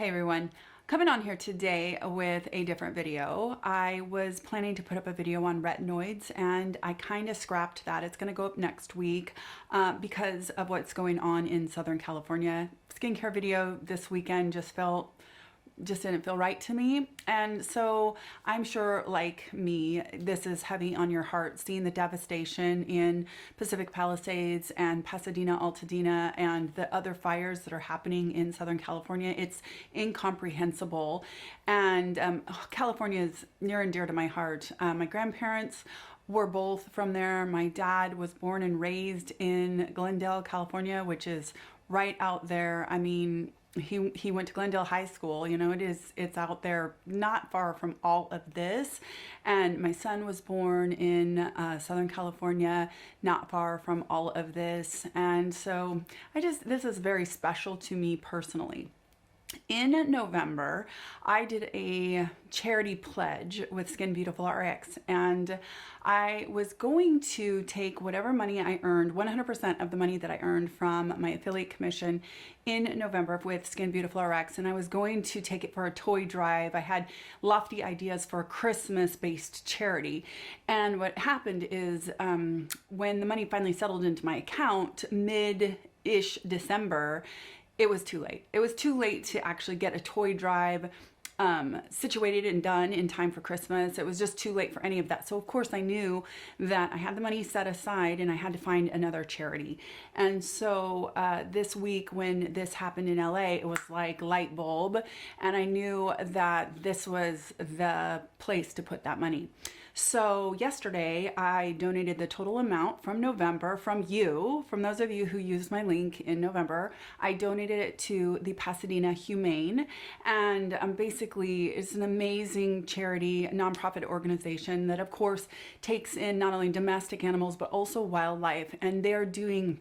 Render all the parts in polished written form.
Hey everyone, coming on here today with a different video. I was planning to put up a video on retinoids and I kind of scrapped that. It's going to go up next week because of what's going on in Southern California. Skincare video this weekend just didn't feel right to me. And so I'm sure, like me, this is heavy on your heart, seeing the devastation in Pacific Palisades and Pasadena, Altadena, and the other fires that are happening in Southern California. It's incomprehensible. And California is near and dear to my heart. My grandparents were both from there. My dad was born and raised in Glendale, California, which is right out there. I mean, he went to Glendale High School. You know, it's out there, not far from all of this. And my son was born in Southern California, not far from all of this. And so this is very special to me personally. In November, I did a charity pledge with Skin Beautiful RX, and I was going to take whatever money I earned, 100% of the money that I earned from my affiliate commission in November with Skin Beautiful RX, and I was going to take it for a toy drive. I had lofty ideas for a Christmas-based charity, and what happened is when the money finally settled into my account, mid-ish December, it was too late. It was too late to actually get a toy drive situated and done in time for Christmas. It was just too late for any of that. So of course I knew that I had the money set aside and I had to find another charity. And so this week when this happened in LA, it was like light bulb. And I knew that this was the place to put that money. So yesterday I donated the total amount from November from those of you who used my link in November. I donated it to the Pasadena Humane, and basically it's an amazing charity, nonprofit organization that of course takes in not only domestic animals but also wildlife, and they're doing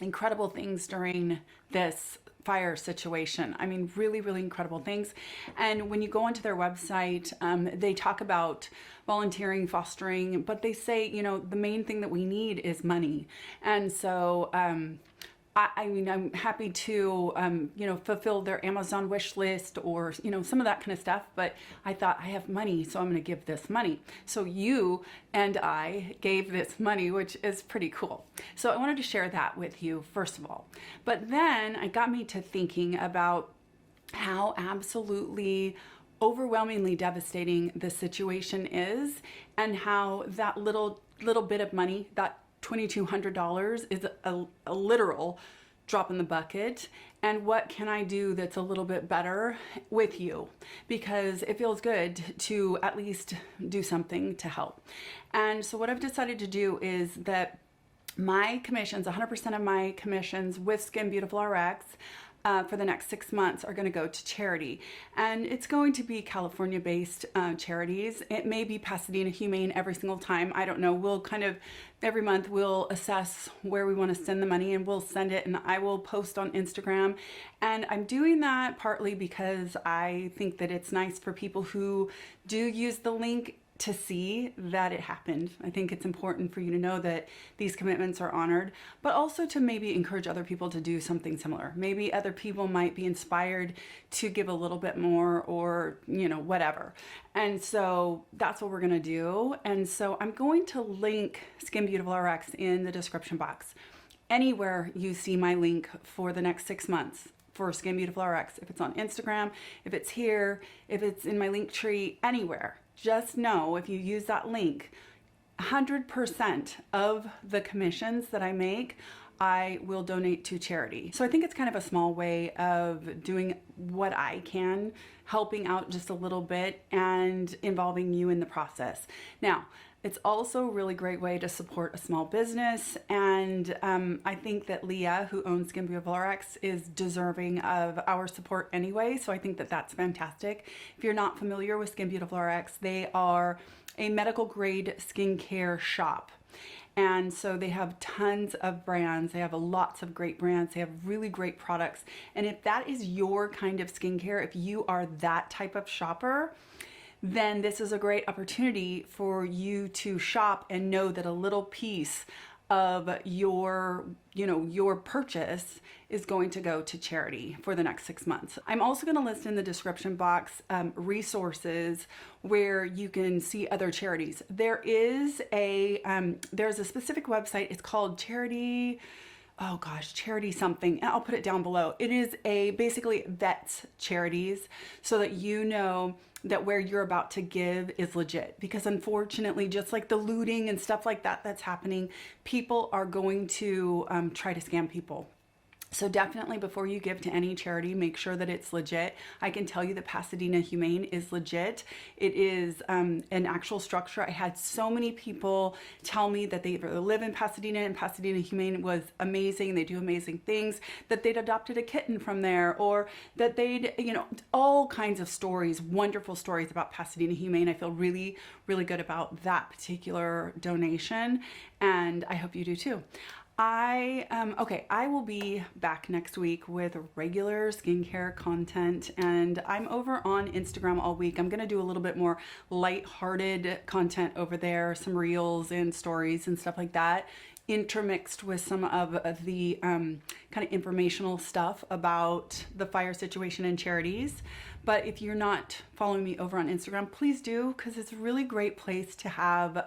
incredible things during this fire situation. I mean, really, really incredible things. And when you go onto their website, they talk about volunteering, fostering, but they say, you know, the main thing that we need is money. And so, I mean, I'm happy to, you know, fulfill their Amazon wish list or, you know, some of that kind of stuff. But I thought, I have money, so I'm going to give this money. So you and I gave this money, which is pretty cool. So I wanted to share that with you, first of all. But then it got me to thinking about how absolutely overwhelmingly devastating the situation is, and how that little bit of money, that $2,200, is a literal drop in the bucket. And what can I do that's a little bit better with you? Because it feels good to at least do something to help. And so what I've decided to do is that my commissions, 100% of my commissions with Skin Beautiful RX, for the next 6 months are going to go to charity. And it's going to be California-based charities. It may be Pasadena Humane every single time. I don't know. We'll kind of, every month we'll assess where we want to send the money and we'll send it, and I will post on Instagram. And I'm doing that partly because I think that it's nice for people who do use the link to see that it happened. I think it's important for you to know that these commitments are honored, but also to maybe encourage other people to do something similar. Maybe other people might be inspired to give a little bit more, or, you know, whatever. And so that's what we're going to do. And so I'm going to link Skin Beautiful RX in the description box. Anywhere you see my link for the next 6 months for Skin Beautiful RX, if it's on Instagram, if it's here, if it's in my link tree, anywhere, just know if you use that link, 100% of the commissions that I make, I will donate to charity. So I think it's kind of a small way of doing what I can, helping out just a little bit and involving you in the process. Now, it's also a really great way to support a small business, and I think that Leah, who owns Skin Beautiful RX, is deserving of our support anyway, so I think that that's fantastic. If you're not familiar with Skin Beautiful RX, they are a medical grade skincare shop. And so they have tons of brands. They have lots of great brands. They have really great products. And if that is your kind of skincare, if you are that type of shopper, then this is a great opportunity for you to shop and know that a little piece of your, your purchase is going to go to charity for the next 6 months. I'm also going to list in the description box resources where you can see other charities. There's a specific website. It's called charity something, and I'll put it down below. It is basically vets charities, so that you know that where you're about to give is legit. Because unfortunately, just like the looting and stuff like that that's happening, people are going to try to scam people. So definitely before you give to any charity, make sure that it's legit. I can tell you that Pasadena Humane is legit. It is an actual structure. I had so many people tell me that they live in Pasadena, and Pasadena Humane was amazing. They do amazing things, that they'd adopted a kitten from there, or that they'd, all kinds of stories, wonderful stories about Pasadena Humane. I feel really, really good about that particular donation, and I hope you do too. I will be back next week with regular skincare content, and I'm over on Instagram all week. I'm gonna do a little bit more lighthearted content over there, some reels and stories and stuff like that, intermixed with some of the kind of informational stuff about the fire situation and charities. But if you're not following me over on Instagram, please do, because it's a really great place to have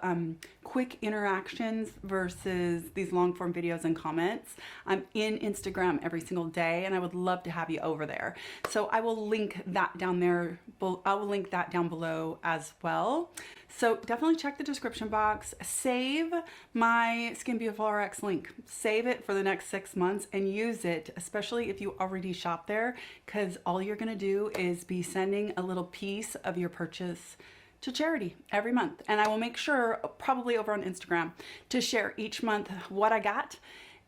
quick interactions versus these long form videos and comments. I'm in Instagram every single day, and I would love to have you over there. So I will link that down there. I will link that down below as well. So definitely check the description box. Save my Skin Beautiful RX link. Save it for the next 6 months and use it, especially if you already shop there, because all you're gonna do is be sending a little piece of your purchase to charity every month. And I will make sure, probably over on Instagram, to share each month what I got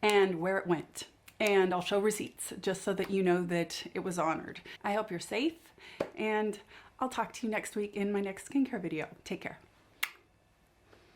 and where it went. And I'll show receipts just so that you know that it was honored. I hope you're safe, and I'll talk to you next week in my next skincare video. Take care.